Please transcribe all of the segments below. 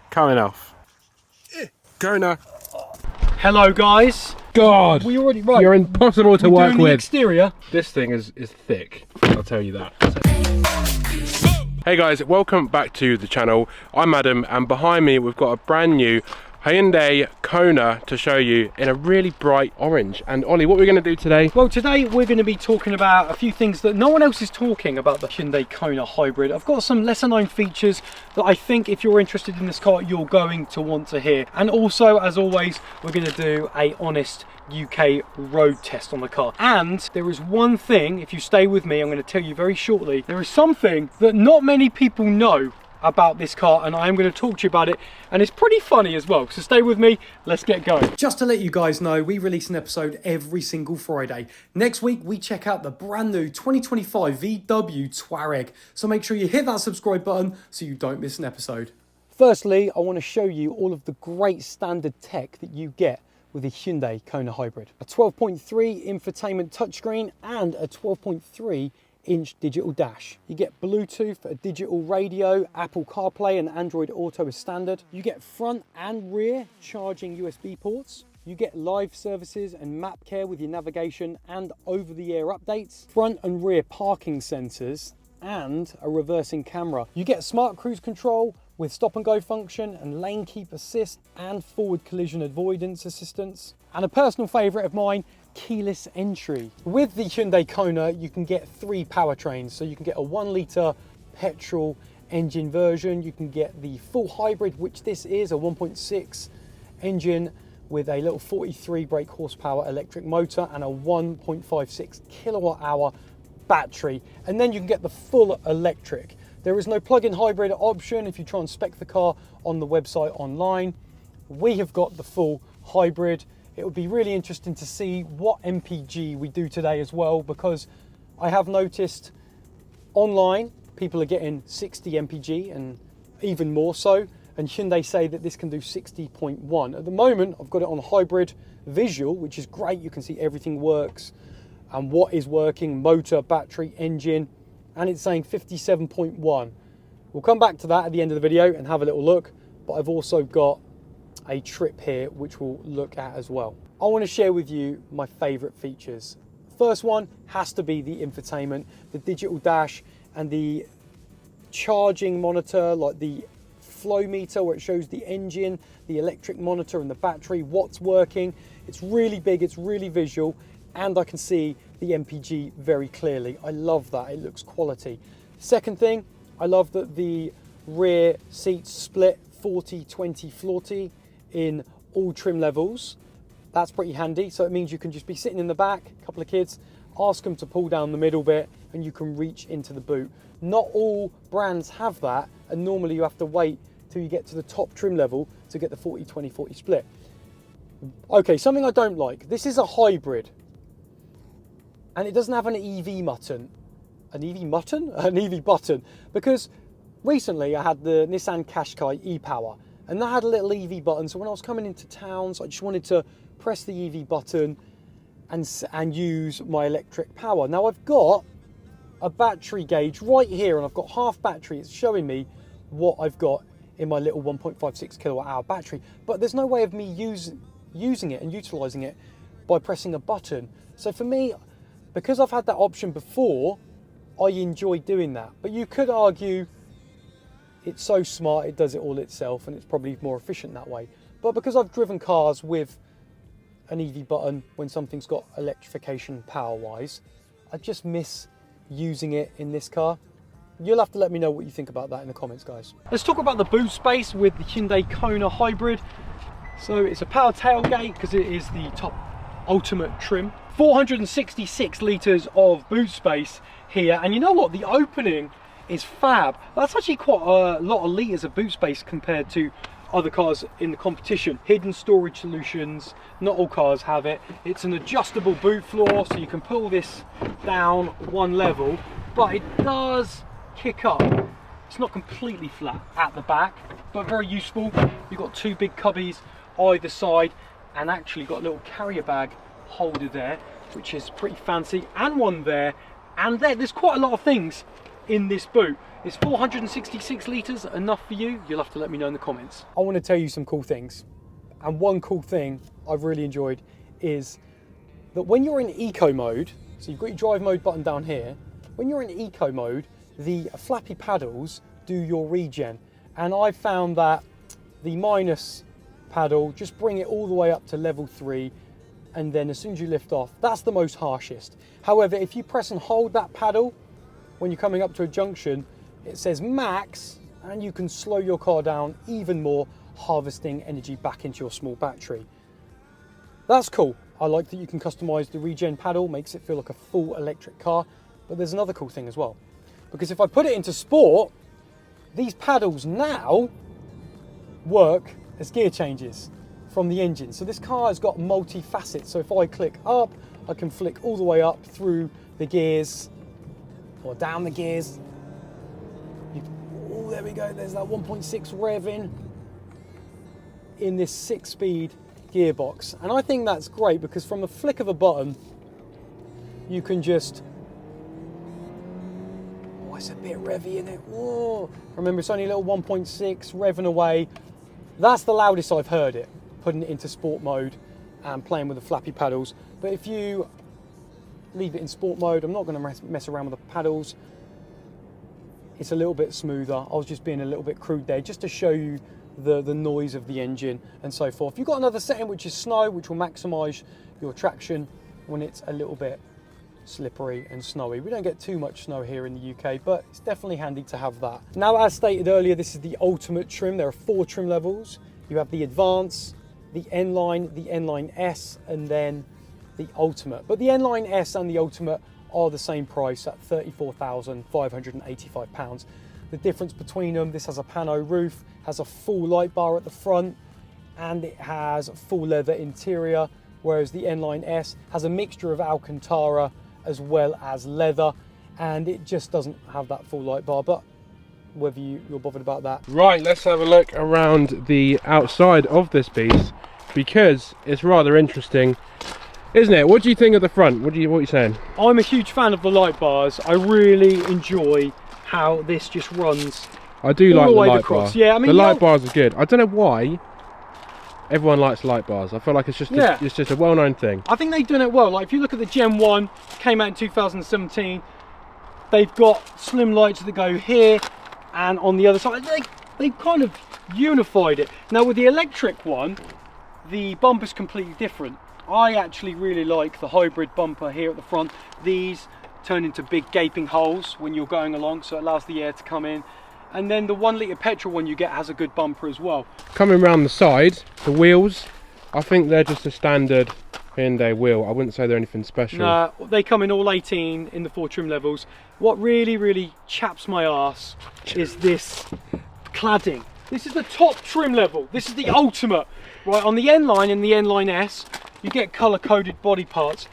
Coming off. Kona. Hello guys. God, We already right. you're impossible to work doing the with. exterior. This thing is thick, I'll tell you that. Hey guys, welcome back to the channel. I'm Adam, and behind me we've got a brand new Hyundai Kona to show you in a really bright orange. And Ollie, what we're going to do today? Well, today we're going to be talking about a few things that no one else is talking about the Hyundai Kona Hybrid. I've got some lesser known features that I think if you're interested in this car, you're going to want to hear. And also, as always, we're going to do a honest UK road test on the car. And there is one thing, if you stay with me, I'm going to tell you very shortly, there is something that not many people know about this car, and I am going to talk to you about it, and it's pretty funny as well, so stay with me. Let's get going. Just to let you guys know, we release an episode every single Friday. Next week we check out the brand new 2025 VW Touareg, so make sure you hit that subscribe button so you don't miss an episode. Firstly, I want to show you all of the great standard tech that you get with the Hyundai Kona Hybrid. A 12.3 infotainment touchscreen and a 12.3-inch digital dash. You get Bluetooth, a digital radio, Apple CarPlay and Android Auto as standard. You get front and rear charging USB ports. You get live services and map care with your navigation and over-the-air updates. Front and rear parking sensors and a reversing camera. You get smart cruise control with stop and go function and lane keep assist and forward collision avoidance assistance. And a personal favourite of mine, keyless entry. With the Hyundai Kona, you can get three powertrains. So you can get a 1 litre petrol engine version. You can get the full hybrid, which this is, a 1.6 engine with a little 43 brake horsepower electric motor and a 1.56 kilowatt hour battery. And then you can get the full electric. There is no plug-in hybrid option if you try and spec the car on the website online. We have got the full hybrid. It would be really interesting to see what MPG we do today as well, because I have noticed online people are getting 60 MPG and even more so, and Hyundai say that this can do 60.1. At the moment, I've got it on hybrid visual, which is great. You can see everything works and what is working, motor, battery, engine, and it's saying 57.1. We'll come back to that at the end of the video and have a little look, but I've also got a trip here which we'll look at as well. I want to share with you my favorite features. First one has to be the infotainment, the digital dash and the charging monitor, like the flow meter where it shows the engine, the electric monitor and the battery, what's working. It's really big, it's really visual, and I can see the MPG very clearly. I love that, it looks quality. Second thing, I love that the rear seats split 40-20 floaty in all trim levels. That's pretty handy, so it means you can just be sitting in the back, a couple of kids, ask them to pull down the middle bit and you can reach into the boot. Not all brands have that, and normally you have to wait till you get to the top trim level to get the 40-20-40 split. Okay, something I don't like. This is a hybrid and it doesn't have an EV button. An EV button? An EV button. Because recently I had the Nissan Qashqai e-Power and that had a little EV button, so when I was coming into towns I just wanted to press the EV button and use my electric power. Now I've got a battery gauge right here and I've got half battery. It's showing me what I've got in my little 1.56 kilowatt hour battery, but there's no way of me using it and utilizing it by pressing a button. So for me, because I've had that option before, I enjoy doing that. But you could argue it's so smart, it does it all itself, and it's probably more efficient that way. But because I've driven cars with an EV button when something's got electrification power-wise, I just miss using it in this car. You'll have to let me know what you think about that in the comments, guys. Let's talk about the boot space with the Hyundai Kona Hybrid. So it's a power tailgate because it is the top ultimate trim. 466 litres of boot space here, and you know what, the opening is fab. That's actually quite a lot of litres of boot space compared to other cars in the competition. Hidden storage solutions, not all cars have it. It's an adjustable boot floor, so you can pull this down one level, but it does kick up. It's not completely flat at the back, but very useful. You've got two big cubbies either side, and actually got a little carrier bag holder there, which is pretty fancy, and one there and there. There's quite a lot of things in this boot. Is 466 litres enough for you? You'll have to let me know in the comments. I want to tell you some cool things. And one cool thing I've really enjoyed is that when you're in eco mode, so you've got your drive mode button down here, when you're in eco mode, the flappy paddles do your regen. And I found that the minus paddle, just bring it all the way up to level 3, and then as soon as you lift off, that's the most harshest. However, if you press and hold that paddle, when you're coming up to a junction, it says max, and you can slow your car down even more, harvesting energy back into your small battery. That's cool. I like that you can customize the regen paddle, makes it feel like a full electric car. But there's another cool thing as well, because if I put it into sport, these paddles now work as gear changes from the engine. So this car has got multi-facets. So if I click up, I can flick all the way up through the gears or down the gears. Oh, there we go. There's that 1.6 rev in this 6-speed gearbox. And I think that's great because from the flick of a button, you can just, oh, it's a bit revvy in it. Oh, remember it's only a little 1.6 revving away. That's the loudest I've heard it, putting it into sport mode and playing with the flappy paddles. But if you leave it in sport mode, I'm not going to mess around with the paddles. It's a little bit smoother. I was just being a little bit crude there, just to show you the noise of the engine and so forth. You've got another setting which is snow, which will maximise your traction when it's a little bit slippery and snowy. We don't get too much snow here in the UK, but it's definitely handy to have that. Now, as stated earlier, this is the ultimate trim. There are 4 trim levels. You have the Advance, the N-Line, the N-Line S, and then the Ultimate. But the N-Line S and the Ultimate are the same price at £34,585. The difference between them, this has a pano roof, has a full light bar at the front, and it has full leather interior, whereas the N-Line S has a mixture of Alcantara as well as leather, and it just doesn't have that full light bar, but whether you're bothered about that. Right, let's have a look around the outside of this beast, because it's rather interesting, isn't it? What do you think of the front? What are you saying? I'm a huge fan of the light bars. I really enjoy how this just runs. I do like the light across. bar. Yeah, I mean, the light bars are good. I don't know why everyone likes light bars. I feel like it's just a well-known thing. I think they've done it well. Like if you look at the Gen 1, came out in 2017, they've got slim lights that go here and on the other side. They've kind of unified it. Now with the electric one, the bumper's completely different. I actually really like the hybrid bumper here at the front. These turn into big gaping holes when you're going along, so it allows the air to come in. And then the 1 litre petrol one you get has a good bumper as well. Coming around the side, the wheels, I think they're just a standard Hyundai wheel. I wouldn't say they're anything special. Nah, they come in all 18 in the 4 trim levels. What really chaps my arse is this cladding. This is the top trim level. This is the ultimate. Right, on the N-Line and the N-Line S, you get colour-coded body parts.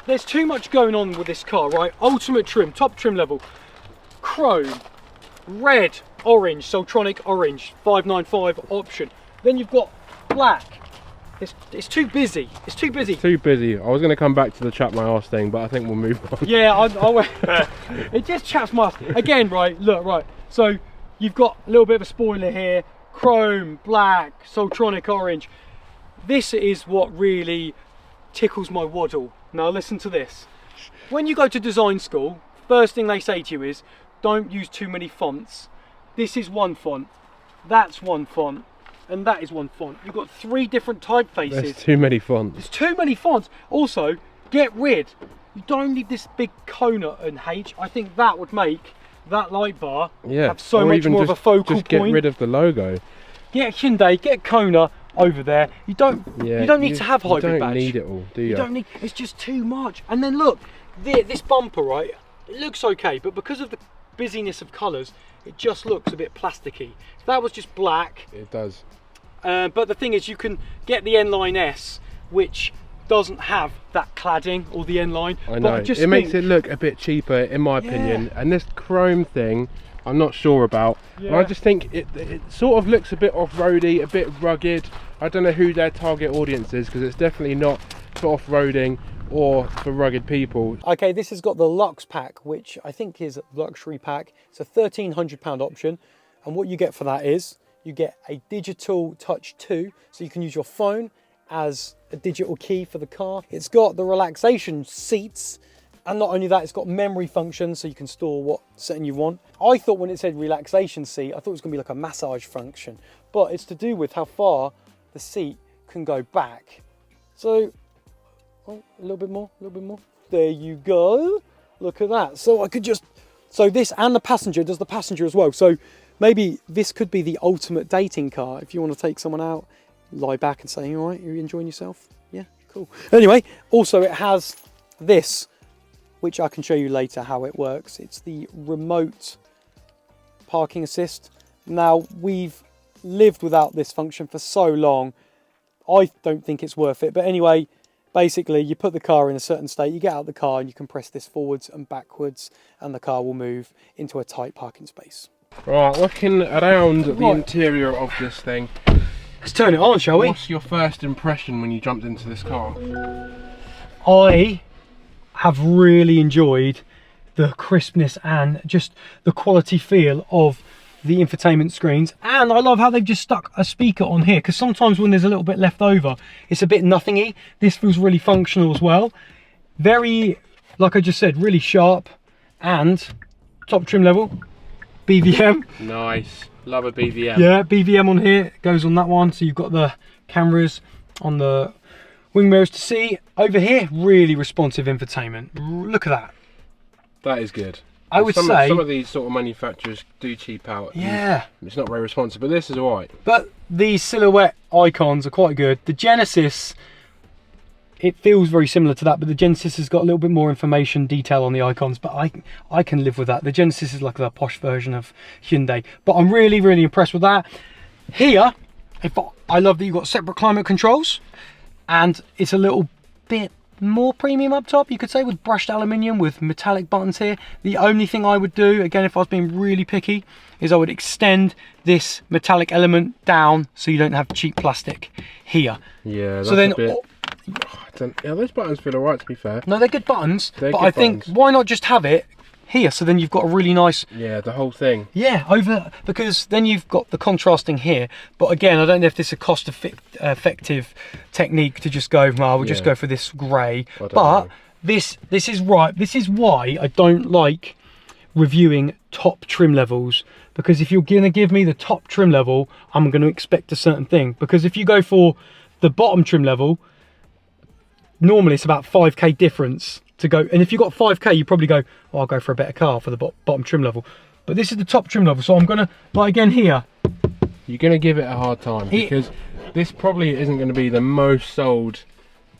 There's too much going on with this car, right? Ultimate trim, top trim level, chrome, red, orange, Soltronic orange, 595 option. Then you've got black. It's too busy. It's too busy. It's too busy. I was going to come back to the chap my arse thing, but I think we'll move on. Yeah, it just chaps my arse. Again, right, look, right. So you've got a little bit of a spoiler here, chrome, black, Soltronic orange. This is what really tickles my waddle. Now listen to this. When you go to design school, first thing they say to you is, don't use too many fonts. This is one font, that's one font, and that is one font. You've got 3 different typefaces. There's too many fonts. There's too many fonts. Also, get rid. You don't need this big Kona and H. I think that would make that light bar have so much more of a focal point. Just get rid of the logo. Get Hyundai, get Kona over there. You don't need to have hybrid badge. You don't need it all, do you? You don't need. It's just too much. And then look, this bumper, right? It looks okay, but because of the busyness of colours, it just looks a bit plasticky. If that was just black, it does. But the thing is, you can get the N-Line S, which doesn't have that cladding, or the N-Line. I know. It makes it look a bit cheaper, in my opinion. And this chrome thing, I'm not sure about. And I just think it sort of looks a bit off-roady, a bit rugged. I don't know who their target audience is, because it's definitely not for off-roading. or for rugged people. Okay, this has got the Lux pack, which I think is a luxury pack. It's a £1,300 option. And what you get for that is you get a digital touch 2, so you can use your phone as a digital key for the car. It's got the relaxation seats, and not only that, it's got memory function, so you can store what setting you want. I thought when it said relaxation seat, I thought it was gonna be like a massage function, but it's to do with how far the seat can go back. So, oh, a little bit more, a little bit more. There you go. Look at that. So I could just, so this and the passenger, does the passenger as well. So maybe this could be the ultimate dating car. If you want to take someone out, lie back and say, all right, are you enjoying yourself? Yeah, cool. Anyway, also it has this, which I can show you later how it works. It's the remote parking assist. Now, we've lived without this function for so long, I don't think it's worth it. But anyway, basically you put the car in a certain state, you get out of the car and you can press this forwards and backwards and the car will move into a tight parking space. Right, looking around the interior of this thing. Let's turn it on, shall we? What's your first impression when you jumped into this car? I have really enjoyed the crispness and just the quality feel of the infotainment screens, and I love how they've just stuck a speaker on here, because sometimes when there's a little bit left over it's a bit nothingy. This feels really functional as well, very, like I just said, really sharp, and top trim level BVM. Nice, love a BVM. Yeah, BVM on here, it goes on that one, so you've got the cameras on the wing mirrors to see. Over here, really responsive infotainment. Look at that. That is good. I would say some of these sort of manufacturers do cheap out. Yeah, it's not very responsive, but this is alright. But these silhouette icons are quite good. The Genesis, it feels very similar to that, but the Genesis has got a little bit more information, detail on the icons, but I can live with that. The Genesis is like the posh version of Hyundai, but I'm really, really impressed with that. Here, I love that you've got separate climate controls, and it's a little bit more premium up top, you could say, with brushed aluminium with metallic buttons here. The only thing I would do, again, if I was being really picky, is I would extend this metallic element down so you don't have cheap plastic here. Yeah, that's so then a bit... yeah, those buttons feel alright, to be fair. No, they're good buttons, but I think why not just have it here, so then you've got a really nice, yeah, the whole thing, yeah, over, because then you've got the contrasting here. But again, I don't know if this is a cost effective technique to just go, well, we'll just go for this grey, but this is right. This is why I don't like reviewing top trim levels, because if you're gonna give me the top trim level, I'm gonna expect a certain thing, because if you go for the bottom trim level, normally it's about 5k difference to go, and if you've got 5k, you probably go, oh, I'll go for a better car for the bottom trim level. But this is the top trim level, so I'm gonna, like again here, you're gonna give it a hard time, because this probably isn't going to be the most sold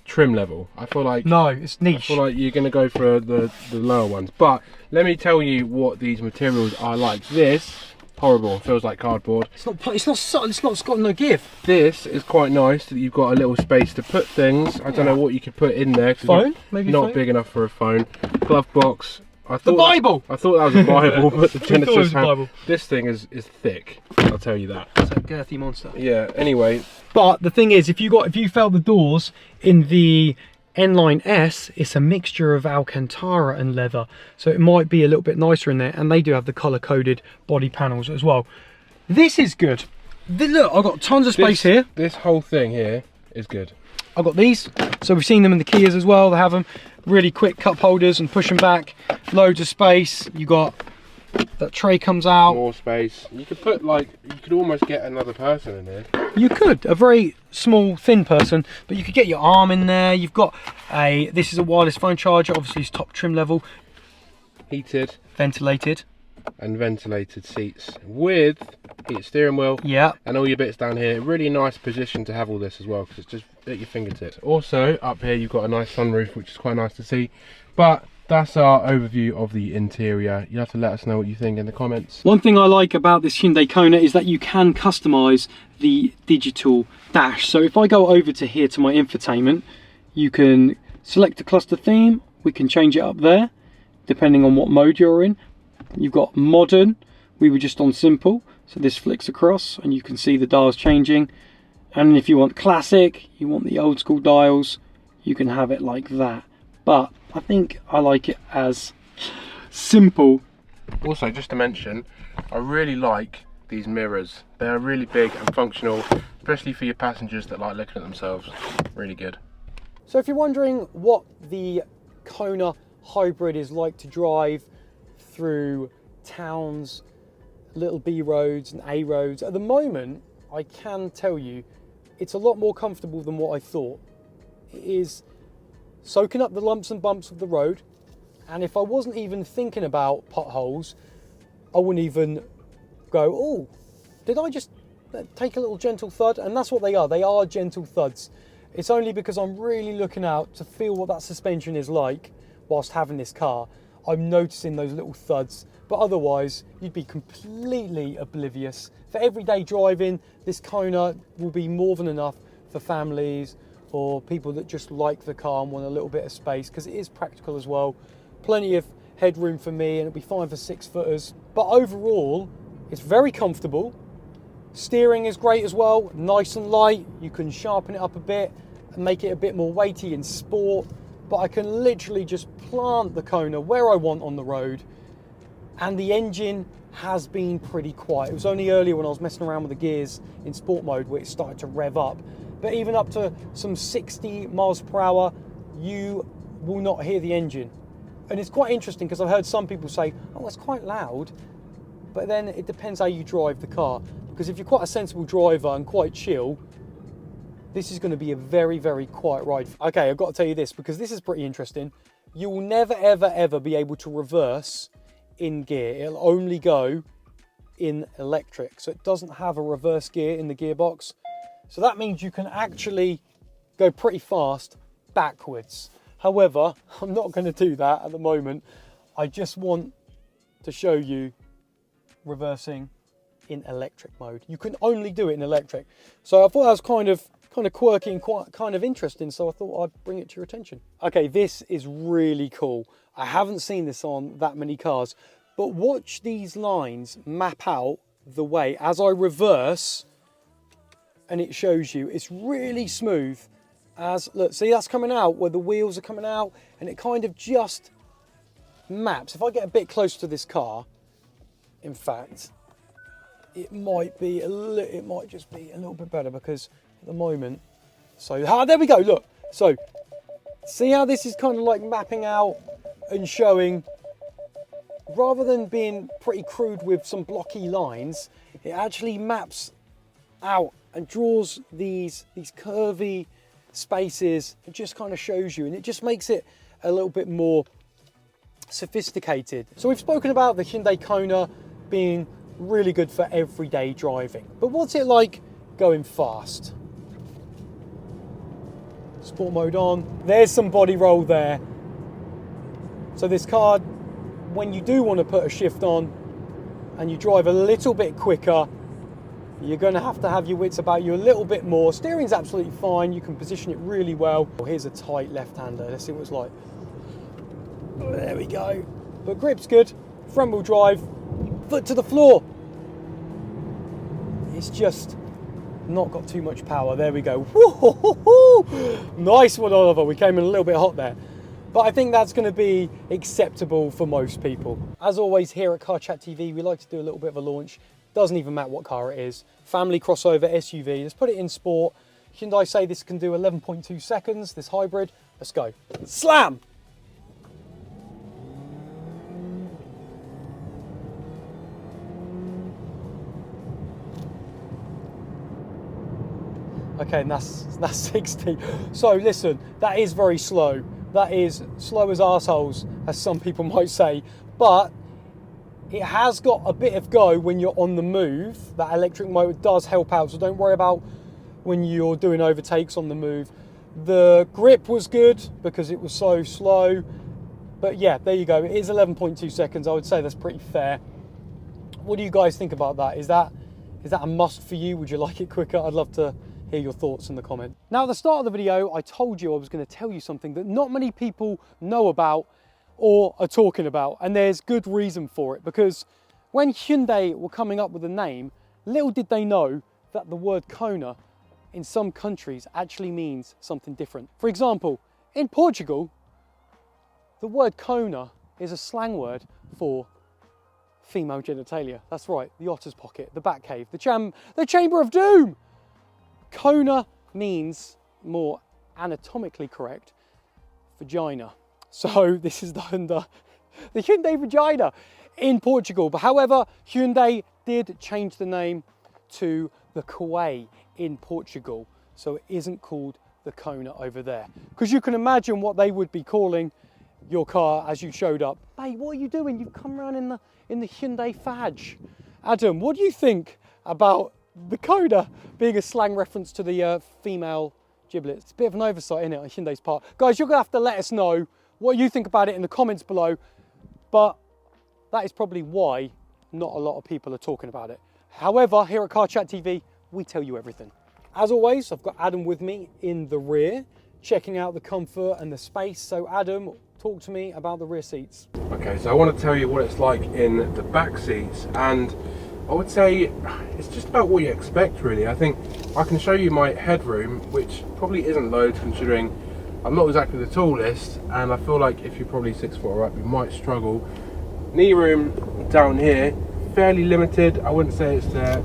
trim level. I feel like, no, it's niche. I feel like you're going to go for the lower ones. But let me tell you what these materials are like. This, horrible, feels like cardboard. It's not got no give. This is quite nice that you've got a little space to put things. I don't know what you could put in there. Phone? Maybe not phone? Big enough for a phone. Glove box. The Bible! I thought that was a Bible, but the Genesis Bible. This thing is thick, I'll tell you that. It's a girthy monster. Yeah, anyway. But the thing is, if you felt the doors in the N-Line S, it's a mixture of Alcantara and leather, so it might be a little bit nicer in there, and they do have the colour-coded body panels as well. This is good. Look, I've got tons of space here. This whole thing here is good. I've got these, so we've seen them in the Kias as well. They have them really quick cup holders and push them back, loads of space. You got that tray comes out, more space. You could put, like, you could almost get another person in there. You could, a very small thin person, but you could get your arm in there. You've got this is a wireless phone charger, obviously it's top trim level, heated, ventilated, and ventilated seats with heated steering wheel, yeah, and all your bits down here. Really nice position to have all this as well, because it's just at your fingertips. Also up here you've got a nice sunroof, which is quite nice to see. But that's our overview of the interior. You have to let us know what you think in the comments. One thing I like about this Hyundai Kona is that you can customize the digital dash. So if I go over to here to my infotainment, you can select a cluster theme. We can change it up there depending on what mode you're in. You've got modern, we were just on simple, so this flicks across and you can see the dials changing. And if you want classic, you want the old school dials, you can have it like that. but I think I like it as simple. Also, just to mention, I really like these mirrors. They're really big and functional, especially for your passengers that like looking at themselves. Really good. So if you're wondering what the Kona hybrid is like to drive through towns, little B roads and A roads, at the moment I can tell you it's a lot more comfortable than what I thought. It is soaking up the lumps and bumps of the road, and if I wasn't even thinking about potholes, I wouldn't even go, oh, did I just take a little gentle thud? And that's what they are gentle thuds. It's only because I'm really looking out to feel what that suspension is like whilst having this car. I'm noticing those little thuds, but otherwise you'd be completely oblivious. For everyday driving, this Kona will be more than enough for families or people that just like the car and want a little bit of space, because it is practical as well. Plenty of headroom for me, and it'll be fine for 6-footers. But overall, it's very comfortable. Steering is great as well, nice and light. You can sharpen it up a bit and make it a bit more weighty in sport, but I can literally just plant the Kona where I want on the road. And the engine has been pretty quiet. It was only earlier when I was messing around with the gears in sport mode where it started to rev up. But even up to some 60 miles per hour, you will not hear the engine. And it's quite interesting because I've heard some people say, oh, that's quite loud. But then it depends how you drive the car. Because if you're quite a sensible driver and quite chill, this is going to be a very, very quiet ride. Okay, I've got to tell you this because this is pretty interesting. You will never, ever, ever be able to reverse in gear. It'll only go in electric. So it doesn't have a reverse gear in the gearbox. So that means you can actually go pretty fast backwards. However, I'm not going to do that at the moment. I just want to show you reversing in electric mode. You can only do it in electric. So I thought that was kind of quirky and quite kind of interesting, so I thought I'd bring it to your attention. Okay, this is really cool. I haven't seen this on that many cars, but watch these lines map out the way as I reverse, and it shows you it's really smooth. As look, see, that's coming out where the wheels are coming out, and it kind of just maps. If I get a bit close to this car, in fact, it might just be a little bit better, because at the moment, so there we go, look. So see how this is kind of like mapping out and showing, rather than being pretty crude with some blocky lines, it actually maps out and draws these curvy spaces. It just kind of shows you, and it just makes it a little bit more sophisticated. So we've spoken about the Hyundai Kona being really good for everyday driving, but what's it like going fast? Sport mode on, there's some body roll there. So this car, when you do want to put a shift on and you drive a little bit quicker, you're going to have your wits about you a little bit more. Steering's absolutely fine, you can position it really well. Here's a tight left-hander, let's see what it's like. There we go. But grip's good, front wheel drive, foot to the floor. It's just not got too much power. There we go. Woo-hoo-hoo-hoo. Nice one, Oliver. We came in a little bit hot there. But I think that's going to be acceptable for most people. As always, here at Car Chat TV, we like to do a little bit of a launch. Doesn't even matter what car it is. Family crossover, SUV. Let's put it in sport. Hyundai say this can do 11.2 seconds, this hybrid. Let's go. Slam! Okay, and that's 60. So listen, that is very slow. That is slow as arseholes, as some people might say. But it has got a bit of go when you're on the move. That electric motor does help out, so don't worry about when you're doing overtakes on the move. The grip was good because it was so slow. But yeah, there you go. It is 11.2 seconds. I would say that's pretty fair. What do you guys think about that? Is that a must for you? Would you like it quicker? I'd love to hear your thoughts in the comment. Now, at the start of the video, I told you I was going to tell you something that not many people know about or are talking about, and there's good reason for it, because when Hyundai were coming up with a name, little did they know that the word Kona in some countries actually means something different. For example, in Portugal, The word Kona is a slang word for female genitalia. That's right, the otter's pocket, the bat cave, the chamber of doom. Kona means, more anatomically correct, vagina. So this is the Hyundai vagina in Portugal. But however, Hyundai did change the name to the Kauai in Portugal. So it isn't called the Kona over there. Because you can imagine what they would be calling your car as you showed up. Mate, what are you doing? You've come around in the Hyundai Fadge. Adam, what do you think about the Kona being a slang reference to the female giblet? It's a bit of an oversight, isn't it, on Hyundai's part? Guys, you're gonna have to let us know what you think about it in the comments below, but that is probably why not a lot of people are talking about it. However, here at Car Chat TV, we tell you everything. As always, I've got Adam with me in the rear, checking out the comfort and the space. So Adam, talk to me about the rear seats. Okay, so I want to tell you what it's like in the back seats, and I would say it's just about what you expect really. I think I can show you my headroom, which probably isn't loads considering I'm not exactly the tallest, and I feel like if you're probably 6 foot up, you might struggle. Knee room down here, fairly limited. I wouldn't say it's there,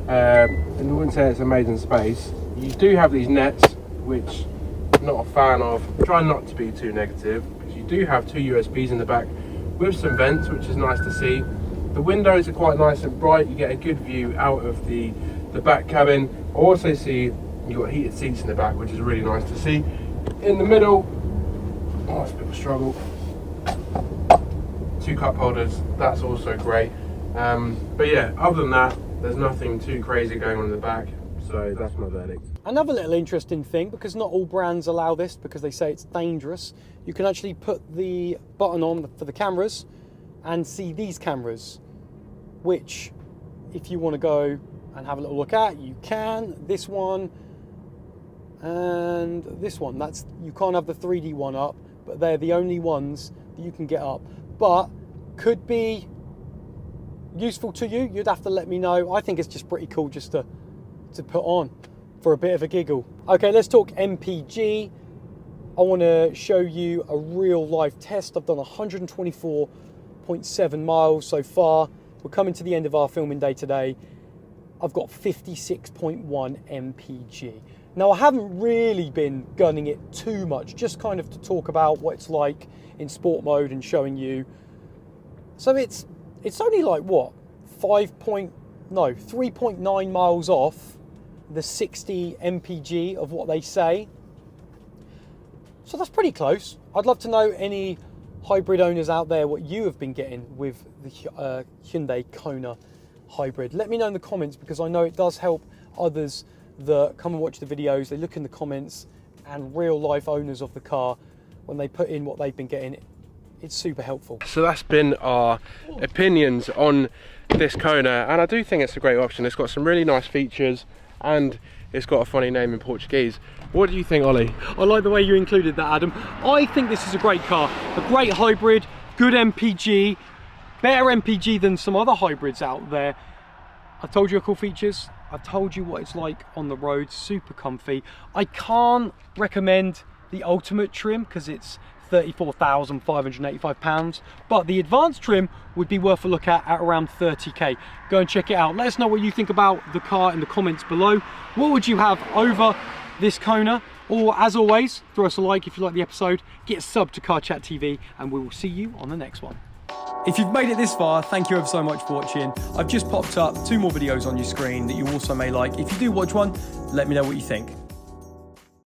and I wouldn't say it's amazing space. You do have these nets, which I'm not a fan of. Try not to be too negative, because you do have 2 USBs in the back with some vents, which is nice to see. The windows are quite nice and bright. You get a good view out of the back cabin. I also see you've got heated seats in the back, which is really nice to see. In the middle, oh, it's a bit of a struggle. 2 cup holders, that's also great. But yeah, other than that, there's nothing too crazy going on in the back. So that's my verdict. Another little interesting thing, because not all brands allow this because they say it's dangerous, you can actually put the button on for the cameras and see these cameras, which if you want to go and have a little look at, you can. This one and this one, that's, you can't have the 3D one up, but they're the only ones that you can get up. But could be useful to you. You'd have to let me know. I think it's just pretty cool just to put on for a bit of a giggle. Okay, let's talk MPG. I want to show you a real life test. I've done 124.7 miles so far. We're coming to the end of our filming day today. I've got 56.1 MPG. Now, I haven't really been gunning it too much, just kind of to talk about what it's like in sport mode and showing you. So it's only like what, 3.9 miles off the 60 MPG of what they say. So that's pretty close. I'd love to know any hybrid owners out there what you have been getting with the Hyundai Kona hybrid. Let me know in the comments, because I know it does help others that come and watch the videos. They look in the comments, and real life owners of the car, when they put in what they've been getting, it's super helpful. So that's been our opinions on this Kona, and I do think it's a great option. It's got some really nice features, and it's got a funny name in Portuguese. What do you think, Ollie? I like the way you included that, Adam. I think this is a great car, a great hybrid, good MPG, better MPG than some other hybrids out there. I've told you your cool features. I've told you what it's like on the road, super comfy. I can't recommend the ultimate trim because it's £34,585, but the advanced trim would be worth a look at around 30k. Go and check it out. Let us know what you think about the car in the comments below. What would you have over this Kona? Or as always, throw us a like if you like the episode, get a sub to Car Chat TV, and we will see you on the next one. If you've made it this far, thank you ever so much for watching. I've just popped up 2 more videos on your screen that you also may like. If you do watch one, let me know what you think.